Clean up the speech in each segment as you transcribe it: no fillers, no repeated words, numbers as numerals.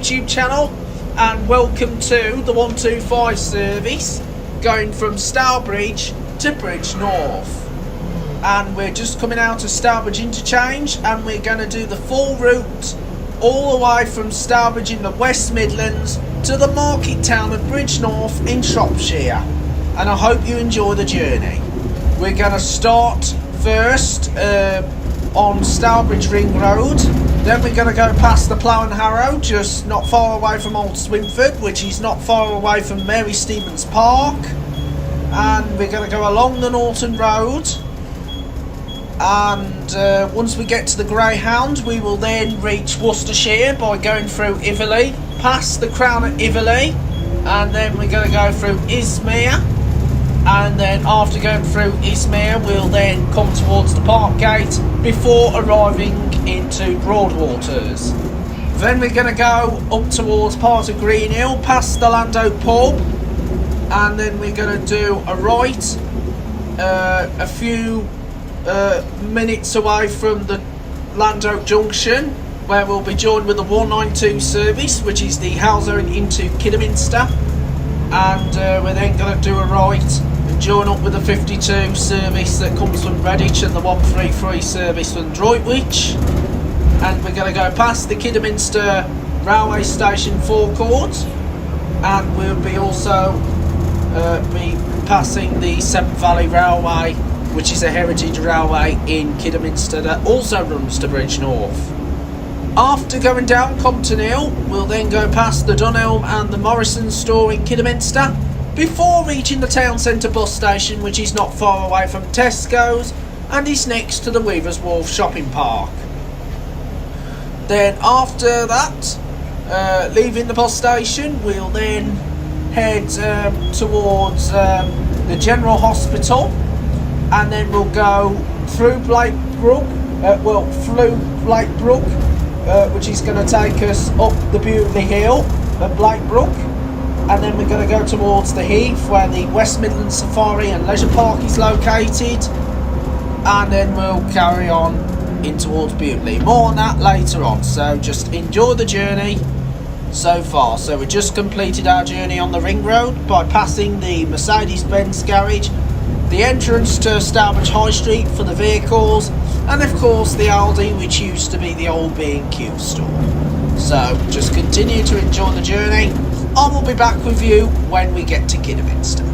YouTube channel, and welcome to the 125 service going from Stourbridge to Bridgnorth. And we're just coming out of Stourbridge interchange, and we're going to do the full route all the way from Stourbridge in the West Midlands to the market town of Bridgnorth in Shropshire. And I hope you enjoy the journey. We're going to start first on Stourbridge Ring Road. Then we're going to go past the Plough and Harrow, just not far away from Old Swinford, which is not far away from Mary Stevens Park. And we're going to go along the Norton Road. And once we get to the Greyhound, we will then reach Worcestershire by going through Ively, past the Crown at Ively, and then we're going to go through Ismere. And then after going through Ismere, we'll then come towards the Park Gate before arriving into Broadwaters. Then we're going to go up towards part of Greenhill, past the Lando pub, and then we're going to do a right a few minutes away from the Lando Junction, where we'll be joined with the 192 service, which is the Howzone into Kidderminster, and we're then going to do a right and join up with the 52 service that comes from Redditch and the 133 service from Droitwich. And we're going to go past the Kidderminster railway station forecourt, and we'll be also be passing the Severn Valley Railway, which is a heritage railway in Kidderminster that also runs to Bridgnorth. After going down Compton Hill, we'll then go past the Dunelm and the Morrison store in Kidderminster before reaching the town centre bus station, which is not far away from Tesco's and is next to the Weavers' Wharf shopping park. Then after that, leaving the bus station, we'll then head towards the General Hospital, and then we'll go through Blake Brook, which is going to take us up the Bewtley Hill at Blake Brook, and then we're going to go towards the Heath, where the West Midlands Safari and Leisure Park is located, and then we'll carry on in towards Bewtley. More on that later on, so just enjoy the journey so far. So we just completed our journey on the Ring Road by passing the Mercedes-Benz garage, the entrance to Stourbridge High Street for the vehicles, and of course the Aldi, which used to be the old B&Q store. So just continue to enjoy the journey. I will be back with you when we get to Kidderminster.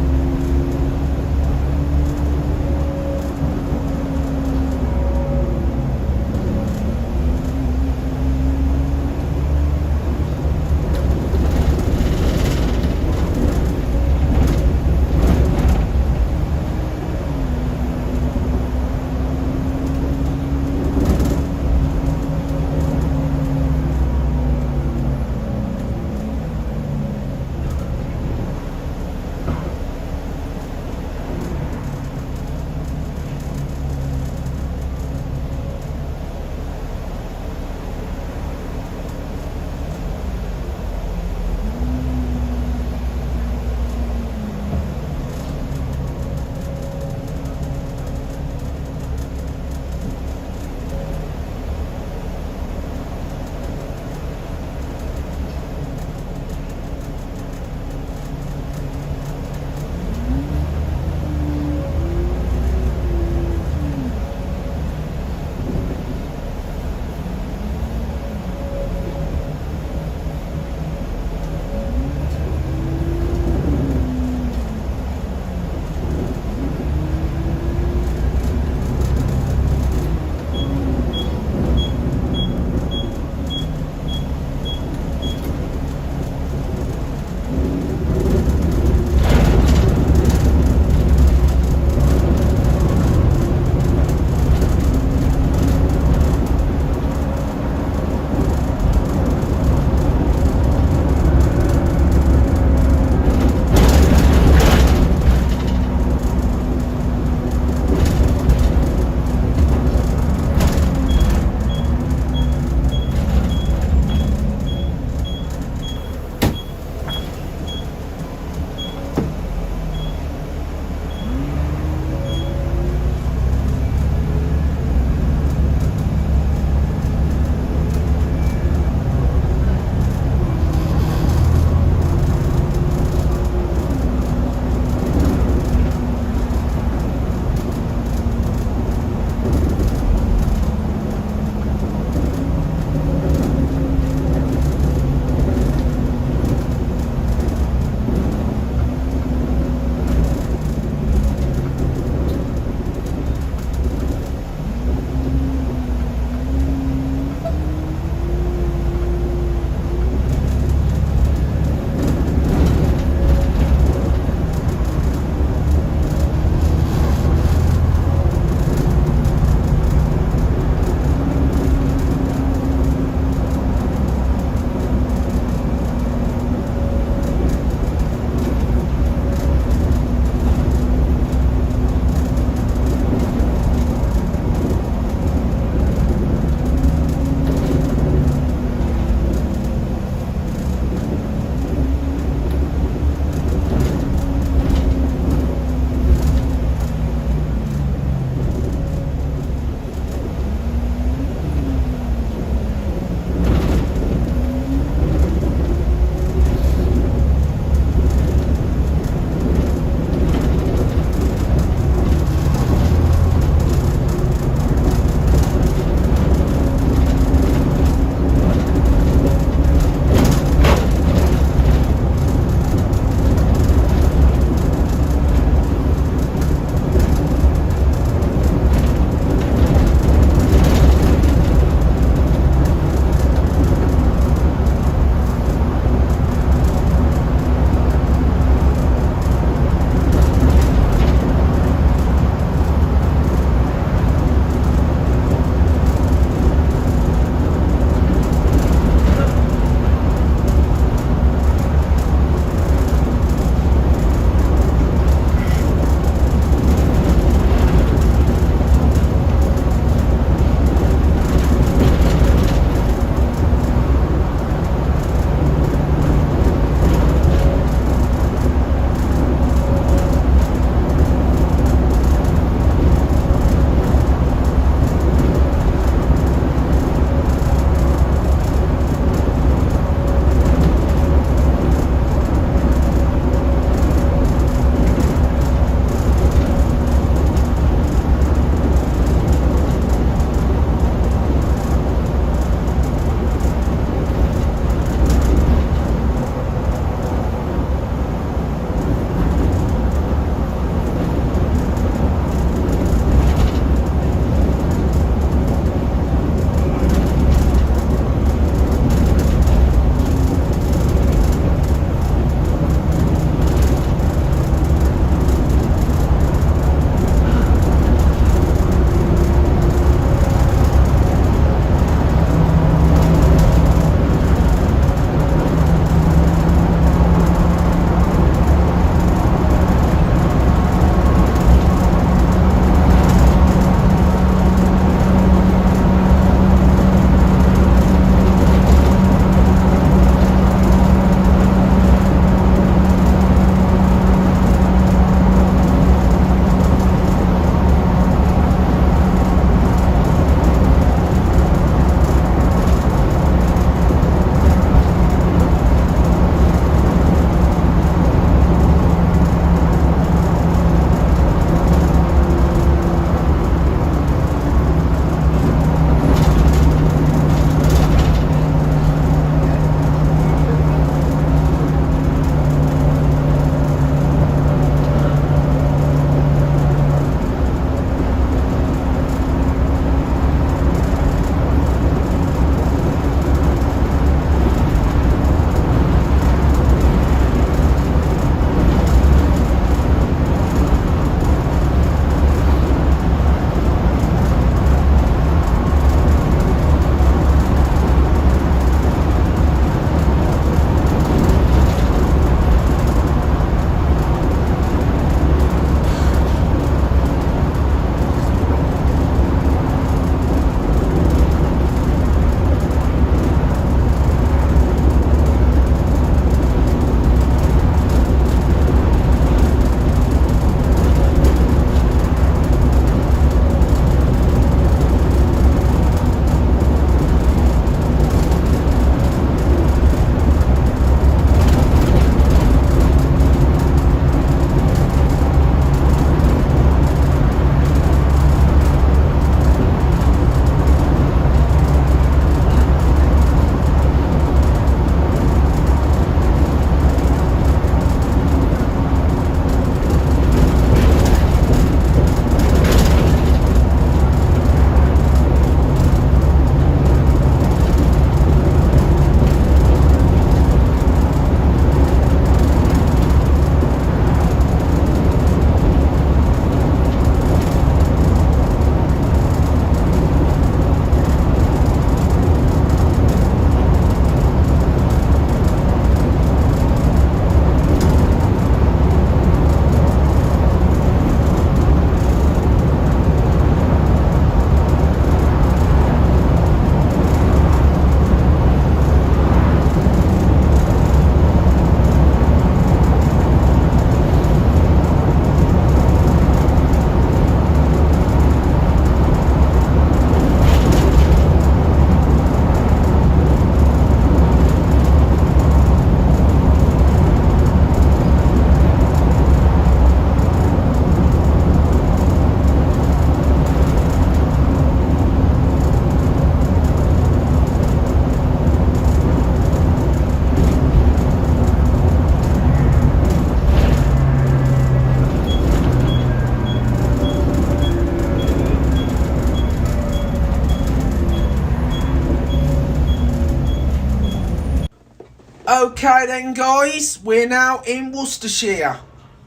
Okay then guys, we're now in Worcestershire.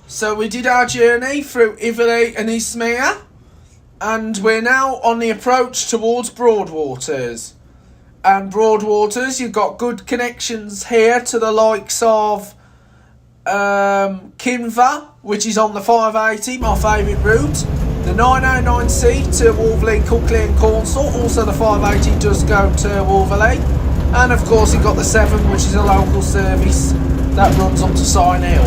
So we did our journey through Ively and Ismere, and we're now on the approach towards Broadwaters. And Broadwaters, you've got good connections here to the likes of Kinver, which is on the 580, my favourite route. The 909C to Wolverley, Cuckley and Cornsall. Also the 580 does go to Wolverley. And of course you've got the 7, which is a local service that runs up to Sign Hill.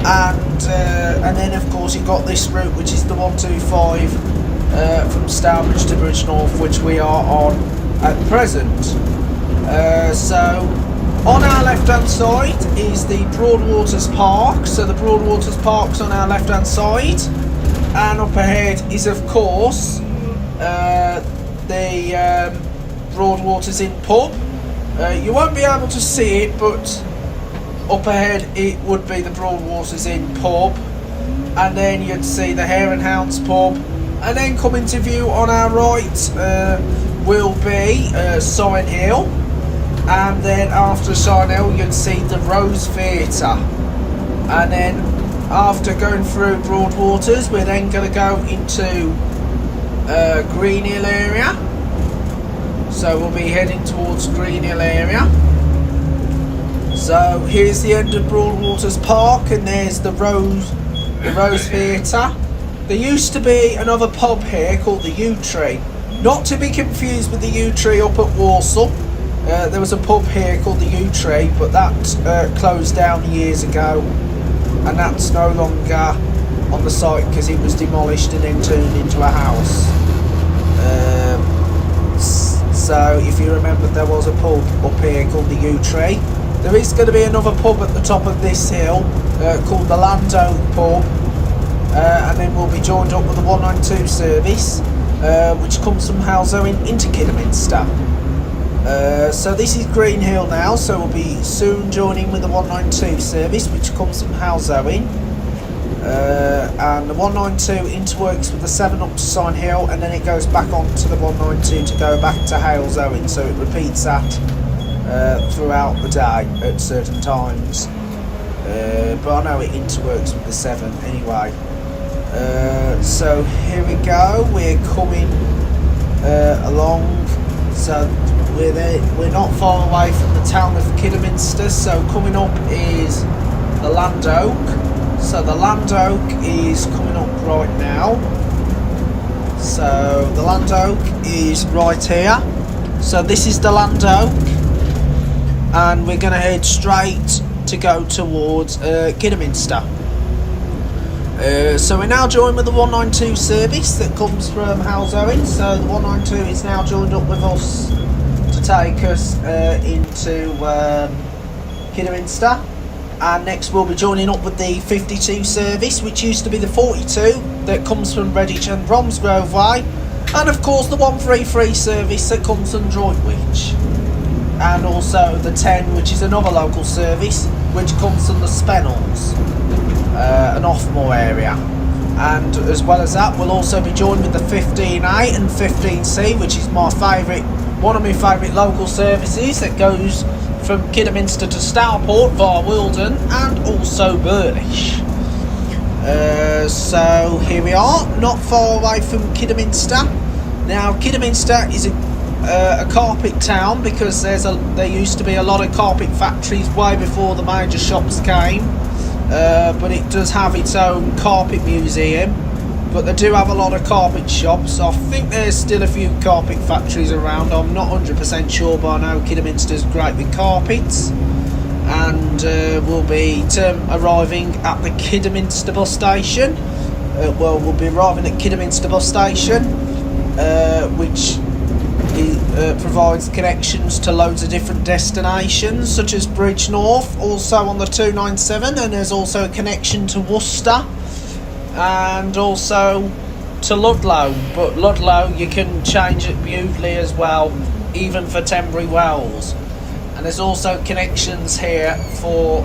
And then of course you've got this route, which is the 125 from Stourbridge to Bridgnorth, which we are on at present. So on our left hand side is the Broadwaters Park. So the Broadwaters Park's on our left hand side, and up ahead is of course the Broadwaters Inn pub. You won't be able to see it, but up ahead it would be the Broadwaters Inn pub, and then you'd see the Hare and Hounds pub, and then coming to view on our right will be Sign Hill, and then after Sign Hill you'd see the Rose Theatre, and then after going through Broadwaters we're then going to go into Green Hill area. So we'll be heading towards Green Hill area. So here's the end of Broadwaters Park, and there's the Rose Theatre. There used to be another pub here called the Yew Tree. Not to be confused with the Yew Tree up at Walsall. There was a pub here called the Yew Tree, but that closed down years ago, and that's no longer on the site because it was demolished and then turned into a house. So if you remember, there was a pub up here called the Yew Tree. There is going to be another pub at the top of this hill called the Lando pub, and then we'll be joined up with the 192 service, which comes from Halsowing into Kidderminster. So this is Green Hill now, so we'll be soon joining with the 192 service, which comes from Halsowing. And the 192 interworks with the 7 up to Sign Hill, and then it goes back on to the 192 to go back to Halsowing, so it repeats that throughout the day at certain times. But I know it interworks with the 7 anyway. So here we go, we're coming along, so we're not far away from the town of Kidderminster. So coming up is the Land Oak. So the Land Oak is coming up right now. So the Land Oak is right here. So this is the Land Oak, and we're going to head straight to go towards Kidderminster. So we're now joined with the 192 service that comes from Halsowing. So the 192 is now joined up with us to take us into Kidderminster. And next we'll be joining up with the 52 service, which used to be the 42 that comes from Redditch and Bromsgrove Way, and of course the 133 service that comes from Droitwich, and also the 10, which is another local service which comes from the Spennels, an Offmore area. And as well as that, we'll also be joined with the 15A and 15C, which is one of my favourite local services that goes from Kidderminster to Stourport via Wilden and also Burnish. So here we are, not far away from Kidderminster. Now Kidderminster is a carpet town because there used to be a lot of carpet factories way before the major shops came, but it does have its own carpet museum. But they do have a lot of carpet shops. I think there's still a few carpet factories around. I'm not 100% sure, but I know Kidderminster's great with carpets. And we'll be arriving at the Kidderminster bus station. We'll be arriving at Kidderminster bus station, which provides connections to loads of different destinations, such as Bridgnorth, also on the 297, and there's also a connection to Worcester, and also to Ludlow, but Ludlow you can change at Bewdley as well, even for Tenbury Wells. And there's also connections here for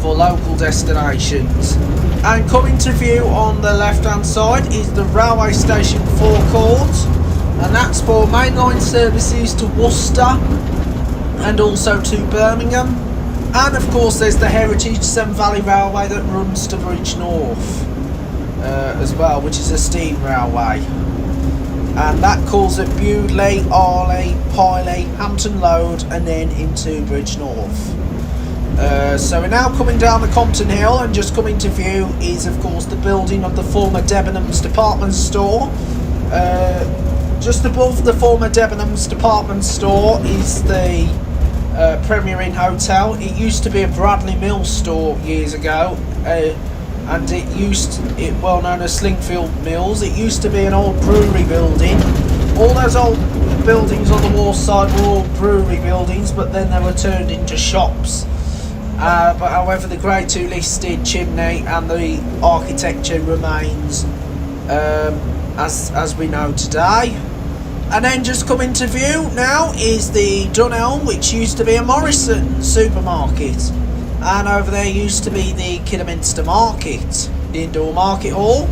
local destinations. And coming to view on the left hand side is the railway station forecourt, and that's for mainline services to Worcester, and also to Birmingham. And of course there's the Heritage Severn Valley Railway that runs to Bridgnorth as well, which is a steam railway. And that calls at Bewdley, Arley, Piley, Hampton Road and then into Bridgnorth. So we're now coming down the Compton Hill, and just coming to view is of course the building of the former Debenhams department store. Just above the former Debenhams department store is the Premier Inn Hotel. It used to be a Bradley Mill store years ago, and it well known as Slingfield Mills. It used to be an old brewery building. All those old buildings on the wharf side were all brewery buildings, but then they were turned into shops. But however, the Grade 2 listed chimney and the architecture remains as we know today. And then just coming to view now is the Dunelm, which used to be a Morrison supermarket, and over there used to be the Kidderminster Market, the indoor market hall.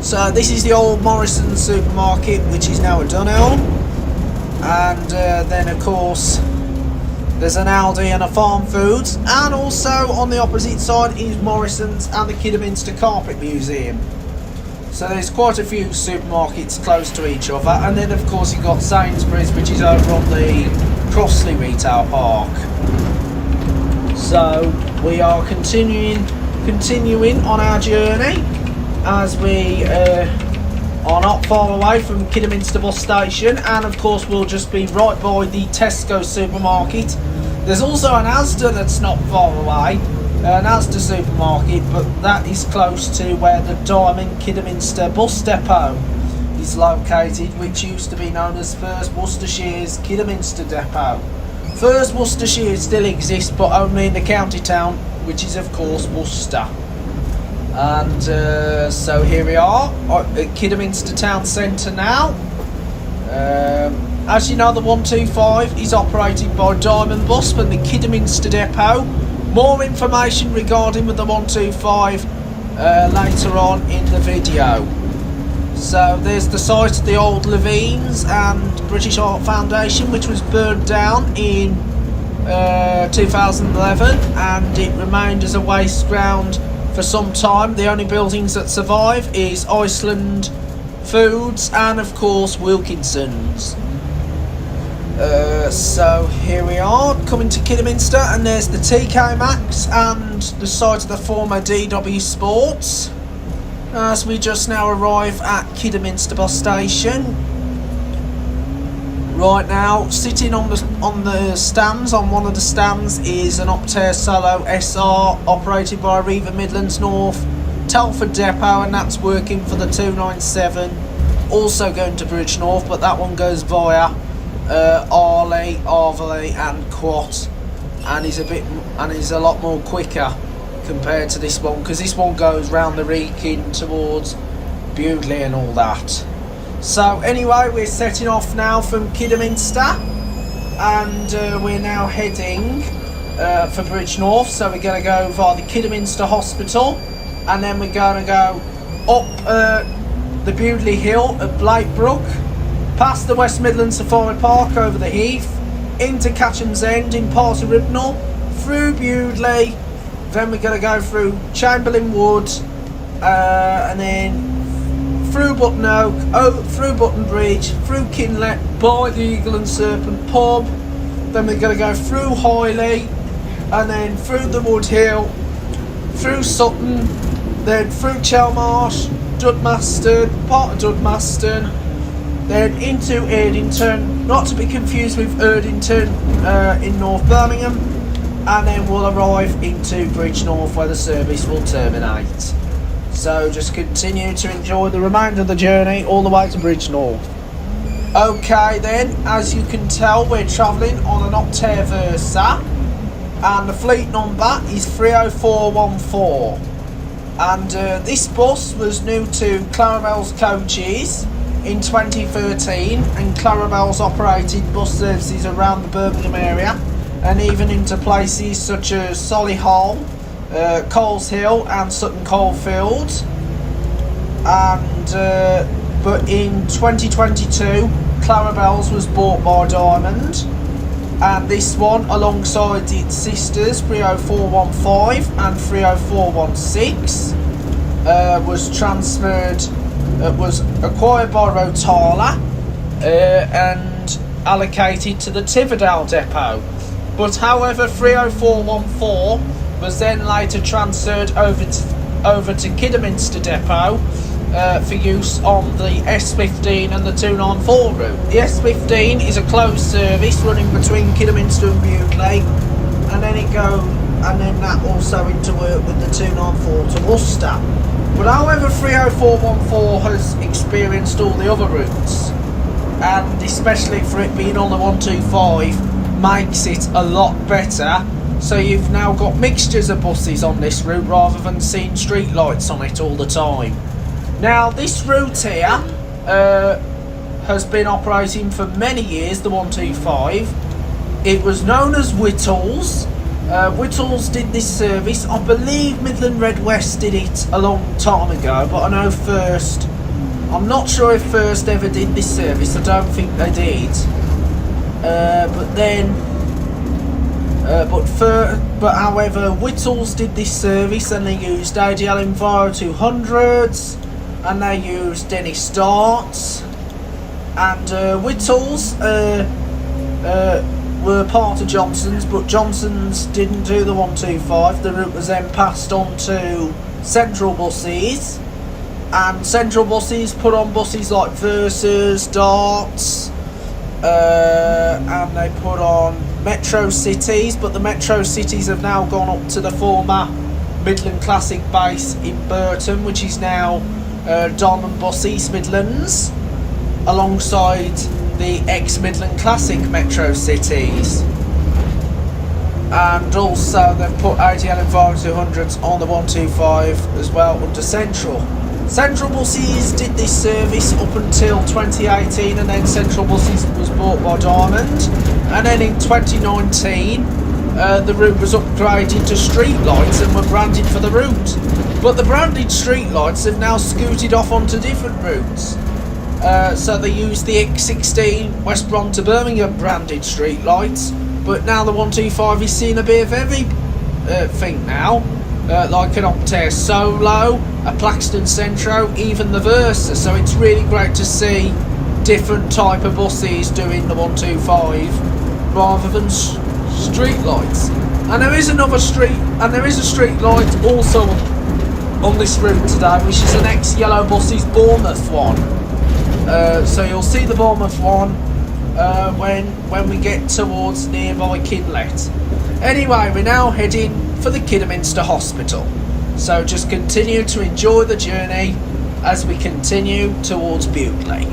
So this is the old Morrison supermarket, which is now a Dunelm. And then of course there's an Aldi and a Farm Foods, and also on the opposite side is Morrison's and the Kidderminster Carpet Museum. So there's quite a few supermarkets close to each other. And then of course you've got Sainsbury's, which is over on the Crossley Retail Park. So we are continuing on our journey, as we are not far away from Kidderminster bus station, and of course we'll just be right by the Tesco supermarket. There's also an Asda that's not far away, an Asda supermarket, but that is close to where the Diamond Kidderminster bus depot is located, which used to be known as First Worcestershire's Kidderminster depot. First Worcestershire still exists, but only in the county town, which is of course Worcester. And so here we are at Kidderminster town centre now. As you know, the 125 is operated by Diamond Bus from the Kidderminster depot. More information regarding with the 125 later on in the video. So there's the site of the old Levines and British Art Foundation, which was burned down in 2011, and it remained as a waste ground for some time. The only buildings that survive is Iceland Foods and of course Wilkinson's. So here we are coming to Kidderminster, and there's the TK Maxx and the site of the former DW Sports, as we just now arrive at Kidderminster bus station. Right now, sitting on the stands, on one of the stands is an Optare Solo SR operated by Arriva Midlands North Telford depot, and that's working for the 297, also going to Bridgnorth, but that one goes via Arley, Arveley and Quat, and is a lot more quicker compared to this one, because this one goes round the Wrekin towards Bewdley and all that. So anyway, we're setting off now from Kidderminster, and we're now heading for Bridgnorth. So we're going to go via the Kidderminster Hospital, and then we're going to go up the Bewdley Hill at Blakebrook, past the West Midlands Safari Park over the Heath, into Catcham's End in part of Ribnall, through Bewdley. Then we're going to go through Chamberlain Wood, and then through Button Oak, through Button Bridge, through Kinlet, by the Eagle and Serpent pub. Then we're going to go through Highley, and then through the Wood Hill, through Sutton, then through Chelmarsh, Dudmaston, part of Dudmaston, then into Erdington, not to be confused with Erdington in North Birmingham, and then we'll arrive into Bridgnorth, where the service will terminate. So just continue to enjoy the remainder of the journey all the way to Bridgnorth. Okay then, as you can tell, we're travelling on an Optare Versa, and the fleet number is 30414. And this bus was new to Clarabelle's Coaches in 2013, and Clarabelle's operated bus services around the Birmingham area, and even into places such as Solihull, Coles Hill and Sutton Coldfield. And but in 2022 Clarabelle's was bought by Diamond, and this one, alongside its sisters 30415 and 30416, was transferred. Was acquired by Rotala and allocated to the Tiverdale depot. But however, 30414 was then later transferred over to Kidderminster depot for use on the S15 and the 294 route. The S15 is a closed service running between Kidderminster and Bewdley, and then that also into work with the 294 to Worcester. But however, 30414 has experienced all the other routes, and especially for it being on the 125 makes it a lot better. So you've now got mixtures of buses on this route rather than seeing street lights on it all the time. Now this route here has been operating for many years, the 125. It was known as Whittles. Whittles did this service. I believe Midland Red West did it a long time ago, but I know First, I'm not sure if First ever did this service. I don't think they did. But however, Whittles did this service, and they used ADL Enviro 200s, and they used Dennis Starts, and Whittles were part of Johnson's, but Johnson's didn't do the 125. The route was then passed on to Central Buses, and Central Buses put on buses like Versus, Darts, and they put on Metro Cities, but the Metro Cities have now gone up to the former Midland Classic base in Burton, which is now Diamond Bus East Midlands, alongside the ex-Midland Classic Metro Cities. And also they've put ADL Enviro 200s on the 125 as well under Central. Central Buses did this service up until 2018, and then Central Buses was bought by Diamond, and then in 2019 the route was upgraded to street lights and were branded for the route. But the branded street lights have now scooted off onto different routes. So they use the X16 West Brom to Birmingham branded street lights, but now the 125 is seeing a bit of everything now, like an Optare Solo, a Plaxton Centro, even the Versa. So it's really great to see different type of buses doing the 125 rather than street lights. And there is a street light also on this route today, which is the next Yellow Buses Bournemouth one. So you'll see the Bournemouth one when we get towards nearby Kinlet. Anyway, we're now heading for the Kidderminster Hospital. So just continue to enjoy the journey as we continue towards Bewdley.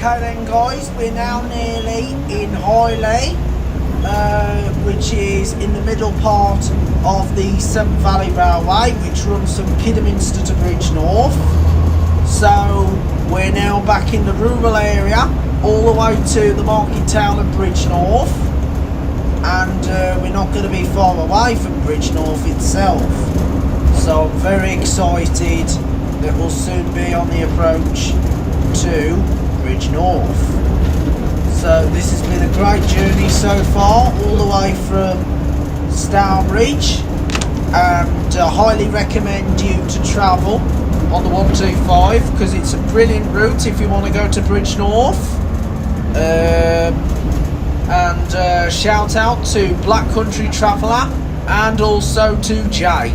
Okay then guys, we're now nearly in Highley, which is in the middle part of the Severn Valley Railway, which runs from Kidderminster to Bridgnorth. So we're now back in the rural area, all the way to the market town of Bridgnorth, and we're not going to be far away from Bridgnorth itself. So I'm very excited that we'll soon be on the approach to Bridgnorth. So this has been a great journey so far, all the way from Stourbridge, and I highly recommend you to travel on the 125 because it's a brilliant route if you want to go to Bridgnorth. And shout out to Black Country Traveller and also to Jake.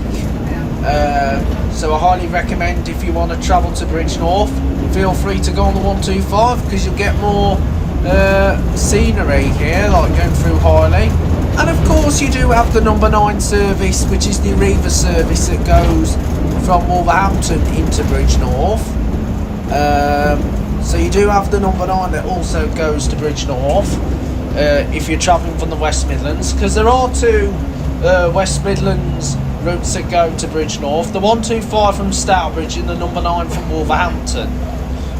So I highly recommend if you want to travel to Bridgnorth, feel free to go on the 125 because you'll get more scenery here, like going through Highley. And of course you do have the number 9 service, which is the Arriva service that goes from Wolverhampton into Bridgnorth. So you do have the number 9 that also goes to Bridgnorth if you're travelling from the West Midlands, because there are 2 West Midlands routes that go to Bridgnorth, the 125 from Stourbridge and the number 9 from Wolverhampton.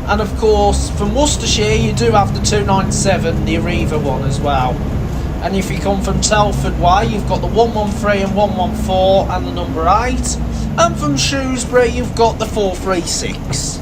And of course from Worcestershire you do have the 297, the Arriva one as well. And if you come from Telford way, you've got the 113 and 114 and the number 8. And from Shrewsbury you've got the 436.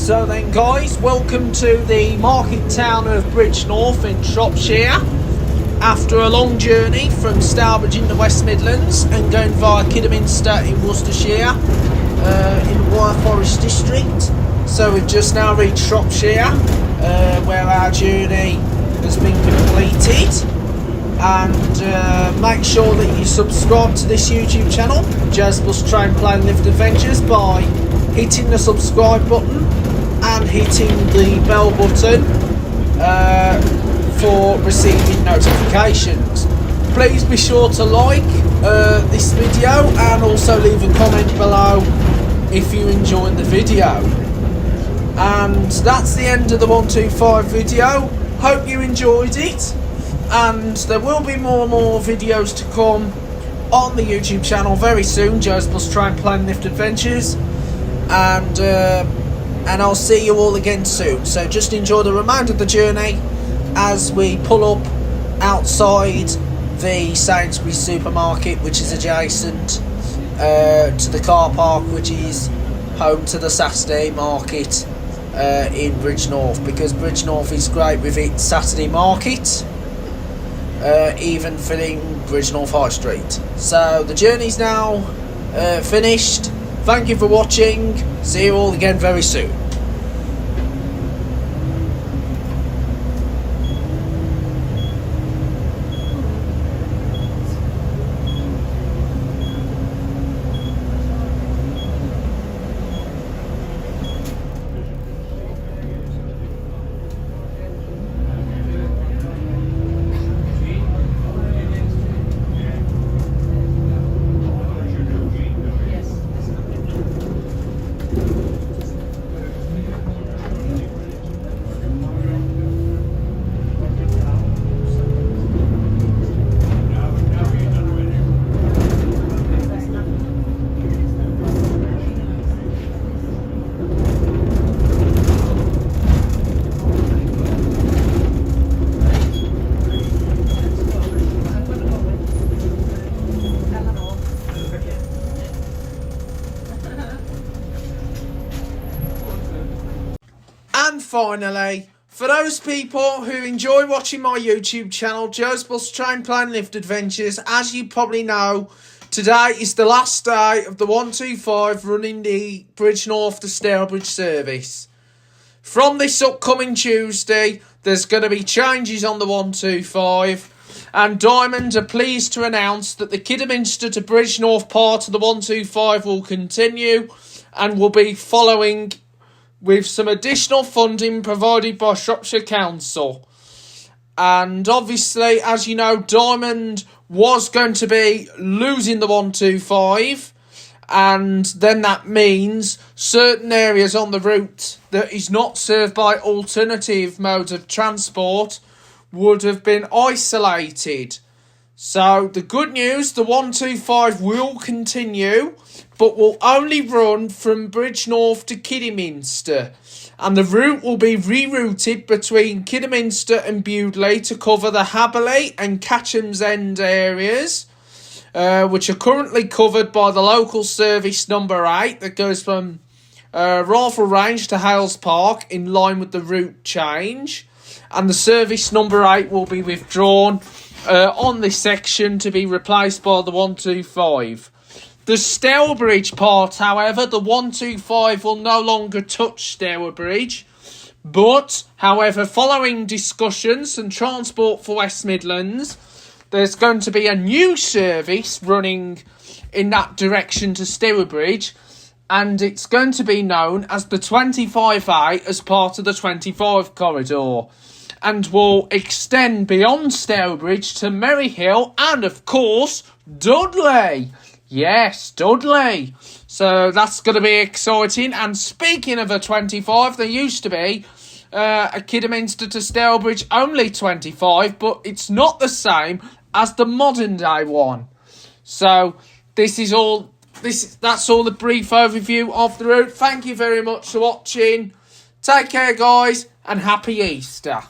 So then guys, welcome to the market town of Bridgnorth in Shropshire. After a long journey from Stourbridge in the West Midlands and going via Kidderminster in Worcestershire in the Wyre Forest district. So we've just now reached Shropshire where our journey has been completed. And make sure that you subscribe to this YouTube channel, Jazz Bus Train Plane Lift Adventures, by hitting the subscribe button and hitting the bell button for receiving notifications. Please be sure to like this video and also leave a comment below if you enjoyed the video. And that's the end of the 125 video. Hope you enjoyed it, and there will be more videos to come on the YouTube channel very soon, Joe's Bus Train Plane Lift Adventures, and I'll see you all again soon. So just enjoy the remainder of the journey as we pull up outside the Sainsbury's supermarket, which is adjacent to the car park, which is home to the Saturday market in Bridgnorth, because Bridgnorth is great with its Saturday market, even filling Bridgnorth High Street. So the journey's now finished. Thank you for watching. See you all again very soon. And finally, for those people who enjoy watching my YouTube channel, Joe's Bus Train Plane Lift Adventures, as you probably know, today is the last day of the 125 running the Bridgnorth to Stourbridge service. From this upcoming Tuesday, there's going to be changes on the 125, and Diamond are pleased to announce that the Kidderminster to Bridgnorth part of the 125 will continue and will be following with some additional funding provided by Shropshire Council. And obviously, as you know, Diamond was going to be losing the 125, and then that means certain areas on the route that is not served by alternative modes of transport would have been isolated. So the good news, the 125 will continue, but will only run from Bridgnorth to Kidderminster, and the route will be rerouted between Kidderminster and Bewdley to cover the Haberley and Catcham's End areas, which are currently covered by the local service number 8 that goes from Rifle Range to Hales Park in line with the route change, and the service number 8 will be withdrawn on this section to be replaced by the 125. The Stourbridge part, however, the 125 will no longer touch Stourbridge, but, however, following discussions and Transport for West Midlands, there's going to be a new service running in that direction to Stourbridge, and it's going to be known as the 25A as part of the 25 corridor, and will extend beyond Stourbridge to Merryhill and, of course, Dudley. Yes, Dudley. So that's going to be exciting. And speaking of a 25, there used to be a Kidderminster to Stourbridge only 25, but it's not the same as the modern day one. So that's all the brief overview of the route. Thank you very much for watching. Take care, guys, and happy Easter.